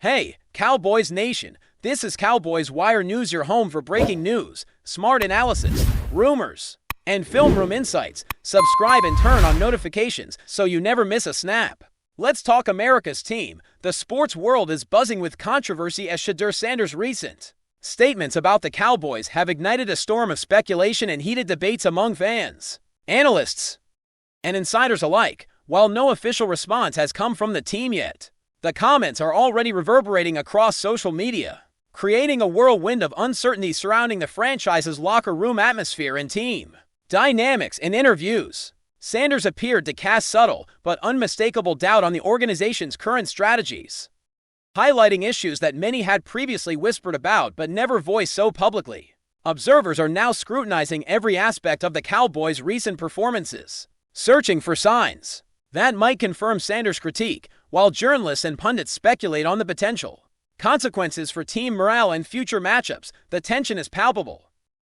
Hey, Cowboys Nation, this is Cowboys Wire News, your home for breaking news, smart analysis, rumors, and film room insights. Subscribe and turn on notifications so you never miss a snap. Let's talk America's team. The sports world is buzzing with controversy as SHEDEUR Sanders' recent statements about the Cowboys have ignited a storm of speculation and heated debates among fans, analysts, and insiders alike. While no official response has come from the team yet, the comments are already reverberating across social media, creating a whirlwind of uncertainty surrounding the franchise's locker room atmosphere and team dynamics. In interviews, Sanders appeared to cast subtle but unmistakable doubt on the organization's current strategies, highlighting issues that many had previously whispered about but never voiced so publicly. Observers are now scrutinizing every aspect of the Cowboys' recent performances, searching for signs that might confirm Sanders' critique, while journalists and pundits speculate on the potential consequences for team morale and future matchups. The tension is palpable,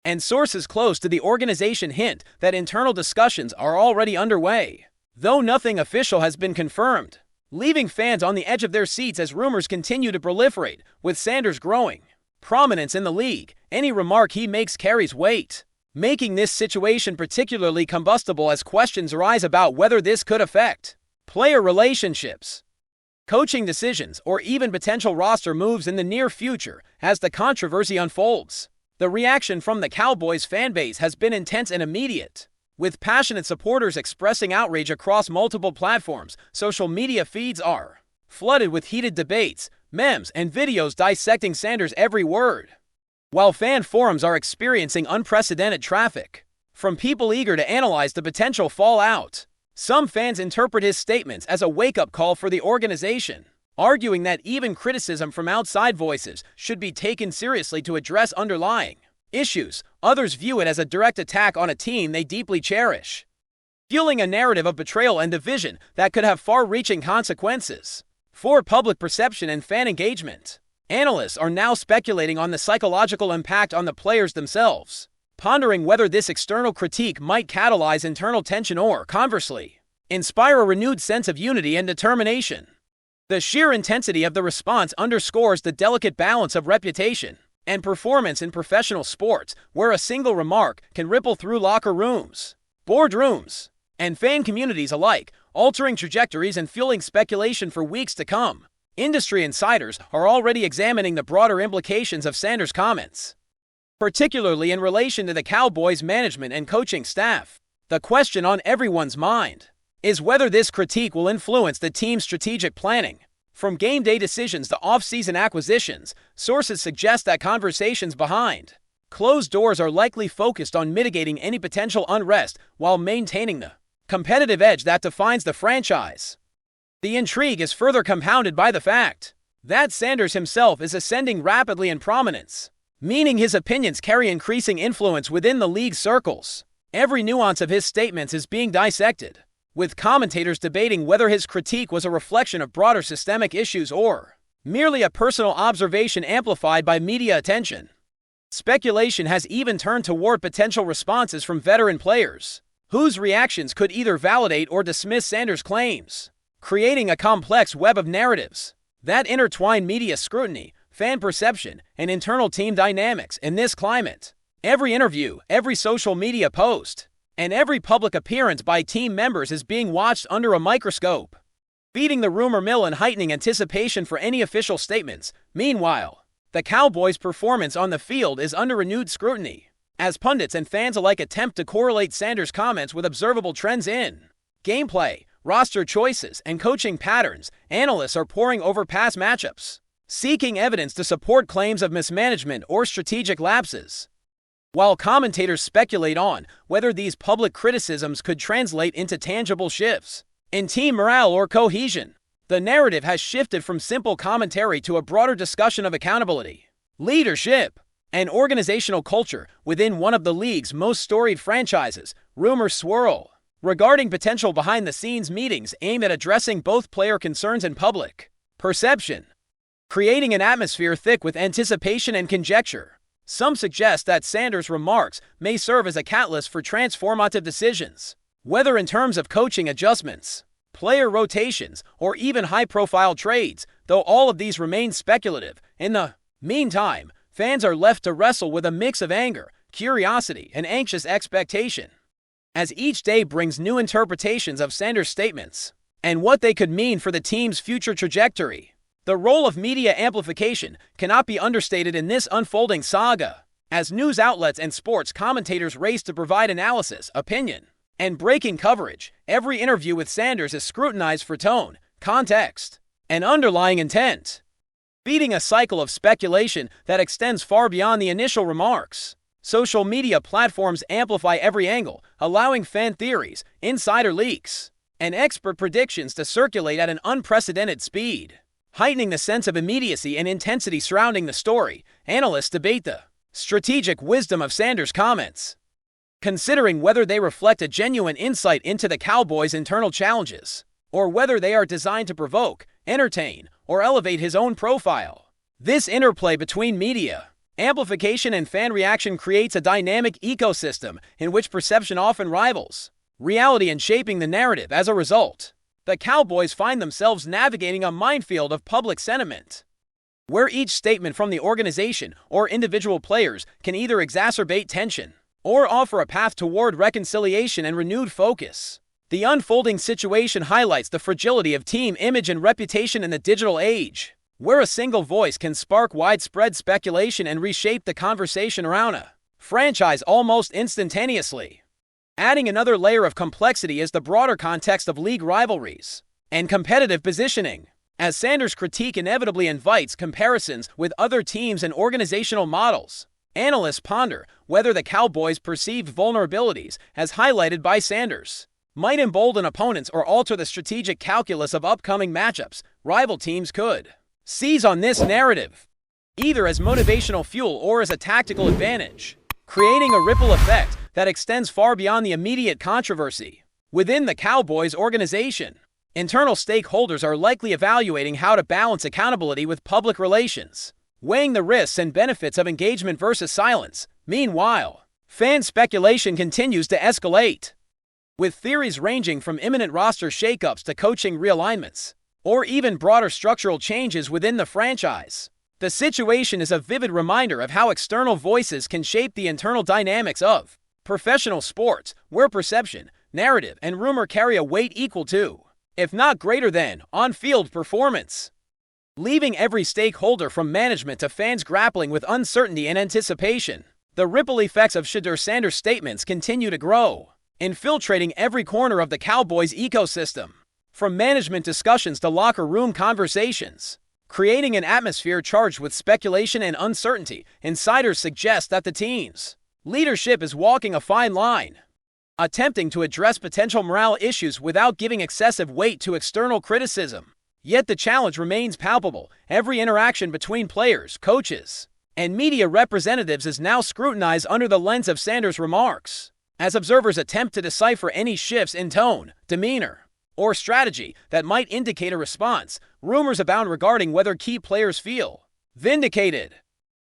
and sources close to the organization hint that internal discussions are already underway, though nothing official has been confirmed, leaving fans on the edge of their seats as rumors continue to proliferate. With Sanders' growing prominence in the league, any remark he makes carries weight, making this situation particularly combustible as questions arise about whether this could affect player relationships, coaching decisions, or even potential roster moves in the near future. As the controversy unfolds, the reaction from the Cowboys fanbase has been intense and immediate, with passionate supporters expressing outrage across multiple platforms. Social media feeds are flooded with heated debates, memes, and videos dissecting Sanders' every word, while fan forums are experiencing unprecedented traffic from people eager to analyze the potential fallout. Some fans interpret his statements as a wake-up call for the organization, arguing that even criticism from outside voices should be taken seriously to address underlying issues. Others view it as a direct attack on a team they deeply cherish, fueling a narrative of betrayal and division that could have far-reaching consequences for public perception and fan engagement. Analysts are now speculating on the psychological impact on the players themselves, pondering whether this external critique might catalyze internal tension or, conversely, inspire a renewed sense of unity and determination. The sheer intensity of the response underscores the delicate balance of reputation and performance in professional sports, where a single remark can ripple through locker rooms, boardrooms, and fan communities alike, altering trajectories and fueling speculation for weeks to come. Industry insiders are already examining the broader implications of Sanders' comments, particularly in relation to the Cowboys' management and coaching staff. The question on everyone's mind is whether this critique will influence the team's strategic planning. From game day decisions to off-season acquisitions, sources suggest that conversations behind closed doors are likely focused on mitigating any potential unrest while maintaining the competitive edge that defines the franchise. The intrigue is further compounded by the fact that Sanders himself is ascending rapidly in prominence, meaning his opinions carry increasing influence within the league circles. Every nuance of his statements is being dissected, with commentators debating whether his critique was a reflection of broader systemic issues or merely a personal observation amplified by media attention. Speculation has even turned toward potential responses from veteran players, whose reactions could either validate or dismiss Sanders' claims, creating a complex web of narratives that intertwine media scrutiny, fan perception, and internal team dynamics. In this climate, every interview, every social media post, and every public appearance by team members is being watched under a microscope, feeding the rumor mill and heightening anticipation for any official statements. Meanwhile, the Cowboys' performance on the field is under renewed scrutiny, as pundits and fans alike attempt to correlate Sanders' comments with observable trends in gameplay, roster choices, and coaching patterns. Analysts are poring over past matchups, seeking evidence to support claims of mismanagement or strategic lapses, while commentators speculate on whether these public criticisms could translate into tangible shifts in team morale or cohesion. The narrative has shifted from simple commentary to a broader discussion of accountability, leadership, and organizational culture within one of the league's most storied franchises. Rumors swirl regarding potential behind-the-scenes meetings aimed at addressing both player concerns and public perception, creating an atmosphere thick with anticipation and conjecture. Some suggest that Sanders' remarks may serve as a catalyst for transformative decisions, whether in terms of coaching adjustments, player rotations, or even high-profile trades. though all of these remain speculative. In the meantime, fans are left to wrestle with a mix of anger, curiosity, and anxious expectation, as each day brings new interpretations of Sanders' statements and what they could mean for the team's future trajectory. The role of media amplification cannot be understated in this unfolding saga, as news outlets and sports commentators race to provide analysis, opinion, and breaking coverage. Every interview with Sanders is scrutinized for tone, context, and underlying intent, feeding a cycle of speculation that extends far beyond the initial remarks. Social media platforms amplify every angle, allowing fan theories, insider leaks, and expert predictions to circulate at an unprecedented speed, heightening the sense of immediacy and intensity surrounding the story. Analysts debate the strategic wisdom of Sanders' comments, considering whether they reflect a genuine insight into the Cowboys' internal challenges, or whether they are designed to provoke, entertain, or elevate his own profile. This interplay between media amplification and fan reaction creates a dynamic ecosystem in which perception often rivals reality in shaping the narrative. As a result, the Cowboys find themselves navigating a minefield of public sentiment, where each statement from the organization or individual players can either exacerbate tension or offer a path toward reconciliation and renewed focus. The unfolding situation highlights the fragility of team image and reputation in the digital age, where a single voice can spark widespread speculation and reshape the conversation around a franchise almost instantaneously. Adding another layer of complexity is the broader context of league rivalries and competitive positioning, as Sanders' critique inevitably invites comparisons with other teams and organizational models. Analysts ponder whether the Cowboys' perceived vulnerabilities, as highlighted by Sanders, might embolden opponents or alter the strategic calculus of upcoming matchups. Rival teams could seize on this narrative, either as motivational fuel or as a tactical advantage, creating a ripple effect that extends far beyond the immediate controversy. Within the Cowboys organization, internal stakeholders are likely evaluating how to balance accountability with public relations, weighing the risks and benefits of engagement versus silence. Meanwhile, fan speculation continues to escalate, with theories ranging from imminent roster shakeups to coaching realignments, or even broader structural changes within the franchise. The situation is a vivid reminder of how external voices can shape the internal dynamics of professional sports, where perception, narrative, and rumor carry a weight equal to, if not greater than, on-field performance, leaving every stakeholder from management to fans grappling with uncertainty and anticipation. The ripple effects of SHEDEUR Sanders' statements continue to grow, infiltrating every corner of the Cowboys' ecosystem, from management discussions to locker room conversations, creating an atmosphere charged with speculation and uncertainty. Insiders suggest that the team's leadership is walking a fine line, attempting to address potential morale issues without giving excessive weight to external criticism. Yet the challenge remains palpable. Every interaction between players, coaches, and media representatives is now scrutinized under the lens of Sanders' remarks, as observers attempt to decipher any shifts in tone, demeanor, or strategy that might indicate a response. Rumors abound regarding whether key players feel vindicated,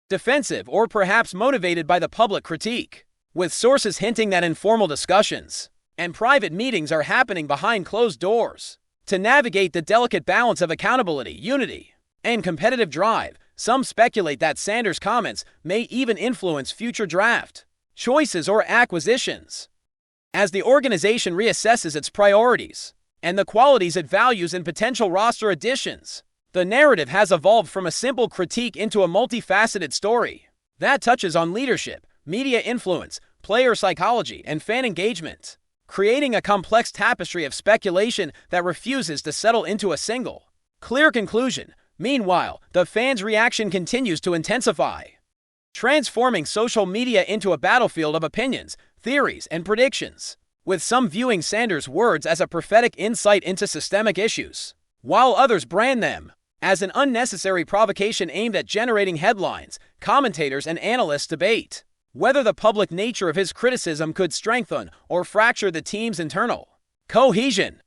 defensive, or perhaps motivated by the public critique, with sources hinting that informal discussions and private meetings are happening behind closed doors to navigate the delicate balance of accountability, unity, and competitive drive. Some speculate that Sanders' comments may even influence future draft choices or acquisitions, as the organization reassesses its priorities and the qualities it values in potential roster additions. The narrative has evolved from a simple critique into a multifaceted story that touches on leadership, media influence, player psychology, and fan engagement, creating a complex tapestry of speculation that refuses to settle into a single, clear conclusion. Meanwhile, the fans' reaction continues to intensify, transforming social media into a battlefield of opinions, theories, and predictions, with some viewing Sanders' words as a prophetic insight into systemic issues, while others brand them as an unnecessary provocation aimed at generating headlines. Commentators and analysts debate whether the public nature of his criticism could strengthen or fracture the team's internal cohesion,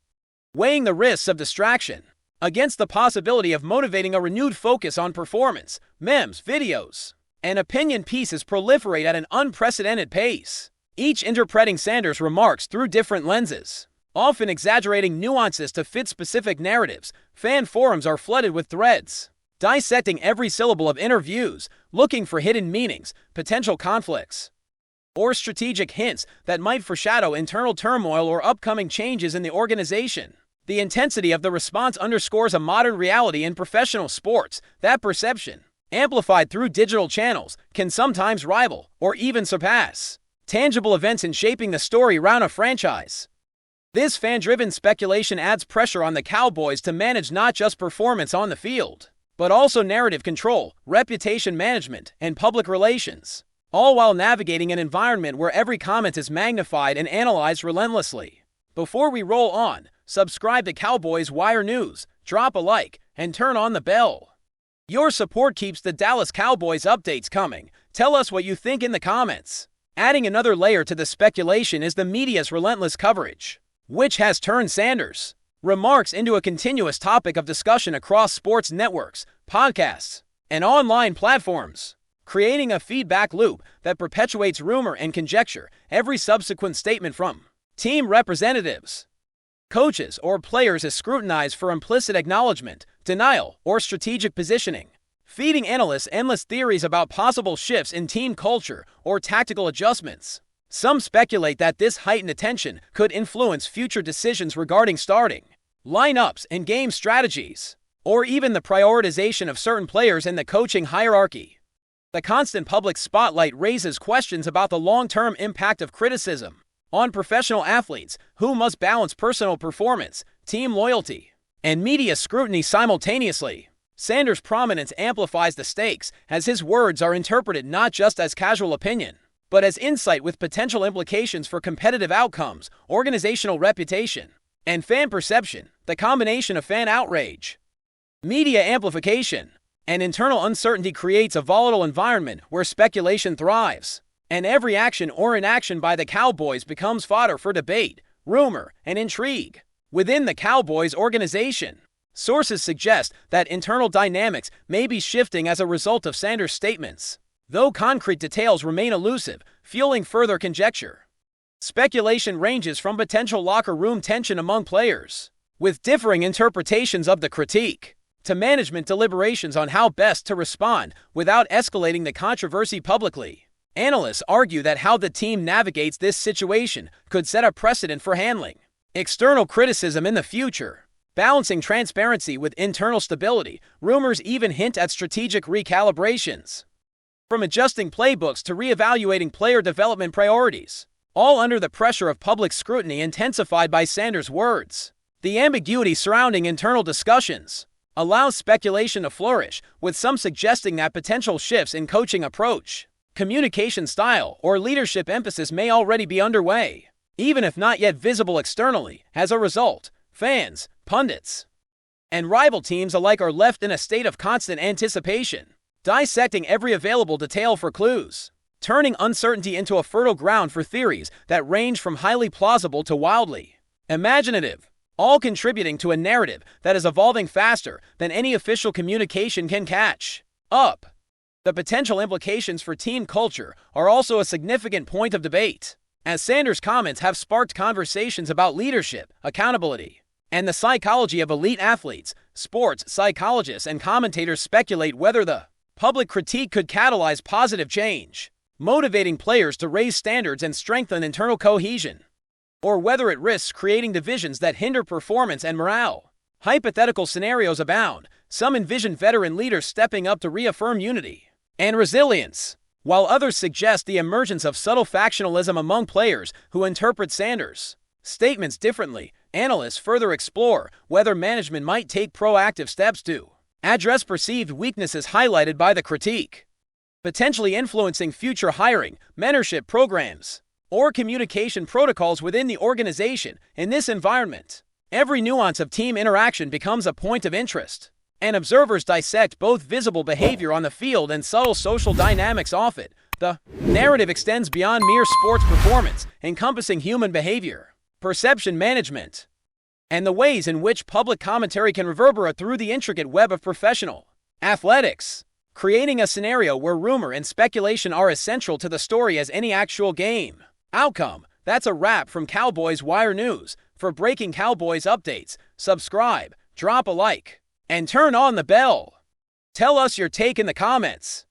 weighing the risks of distraction against the possibility of motivating a renewed focus on performance. Memes, videos, and opinion pieces proliferate at an unprecedented pace, each interpreting Sanders' remarks through different lenses, often exaggerating nuances to fit specific narratives. Fan forums are flooded with threads, dissecting every syllable of interviews, looking for hidden meanings, potential conflicts, or strategic hints that might foreshadow internal turmoil or upcoming changes in the organization. The intensity of the response underscores a modern reality in professional sports. That perception, amplified through digital channels, can sometimes rival, or even surpass, tangible events in shaping the story around a franchise. This fan-driven speculation adds pressure on the Cowboys to manage not just performance on the field, but also narrative control, reputation management, and public relations, all while navigating an environment where every comment is magnified and analyzed relentlessly. Before we roll on, subscribe to Cowboys Wire News, drop a like, and turn on the bell. Your support keeps the Dallas Cowboys updates coming. Tell us what you think in the comments. Adding another layer to the speculation is the media's relentless coverage, which has turned Sanders' remarks into a continuous topic of discussion across sports networks, podcasts, and online platforms, creating a feedback loop that perpetuates rumor and conjecture. Every subsequent statement from team representatives, coaches, or players is scrutinized for implicit acknowledgement, denial, or strategic positioning, feeding analysts endless theories about possible shifts in team culture or tactical adjustments. Some speculate that this heightened attention could influence future decisions regarding starting lineups and game strategies, or even the prioritization of certain players in the coaching hierarchy. The constant public spotlight raises questions about the long-term impact of criticism on professional athletes who must balance personal performance, team loyalty, and media scrutiny simultaneously. Sanders' prominence amplifies the stakes, as his words are interpreted not just as casual opinion, but as insight with potential implications for competitive outcomes, organizational reputation, and fan perception. The combination of fan outrage, media amplification, and internal uncertainty creates a volatile environment where speculation thrives, and every action or inaction by the Cowboys becomes fodder for debate, rumor, and intrigue. Within the Cowboys organization, sources suggest that internal dynamics may be shifting as a result of Sanders' statements, though concrete details remain elusive, fueling further conjecture. Speculation ranges from potential locker room tension among players, with differing interpretations of the critique, to management deliberations on how best to respond without escalating the controversy publicly. Analysts argue that how the team navigates this situation could set a precedent for handling external criticism in the future, balancing transparency with internal stability. Rumors even hint at strategic recalibrations, from adjusting playbooks to reevaluating player development priorities, all under the pressure of public scrutiny intensified by Sanders' words. The ambiguity surrounding internal discussions allows speculation to flourish, with some suggesting that potential shifts in coaching approach, communication style, or leadership emphasis may already be underway, even if not yet visible externally. As a result, fans, pundits, and rival teams alike are left in a state of constant anticipation, dissecting every available detail for clues, turning uncertainty into a fertile ground for theories that range from highly plausible to wildly imaginative, all contributing to a narrative that is evolving faster than any official communication can catch up. The potential implications for team culture are also a significant point of debate, as Sanders' comments have sparked conversations about leadership, accountability, and the psychology of elite athletes. Sports psychologists and commentators speculate whether the public critique could catalyze positive change, motivating players to raise standards and strengthen internal cohesion, or whether it risks creating divisions that hinder performance and morale. Hypothetical scenarios abound. Some envision veteran leaders stepping up to reaffirm unity and resilience, while others suggest the emergence of subtle factionalism among players who interpret Sanders' statements differently. Analysts further explore whether management might take proactive steps to address perceived weaknesses highlighted by the critique, potentially influencing future hiring, mentorship programs, or communication protocols within the organization. In this environment, every nuance of team interaction becomes a point of interest, and observers dissect both visible behavior on the field and subtle social dynamics off it. The narrative extends beyond mere sports performance, encompassing human behavior, perception management, and the ways in which public commentary can reverberate through the intricate web of professional athletics, creating a scenario where rumor and speculation are as central to the story as any actual game outcome. That's a wrap from Cowboys Wire News. For breaking Cowboys updates, subscribe, drop a like, and turn on the bell. Tell us your take in the comments.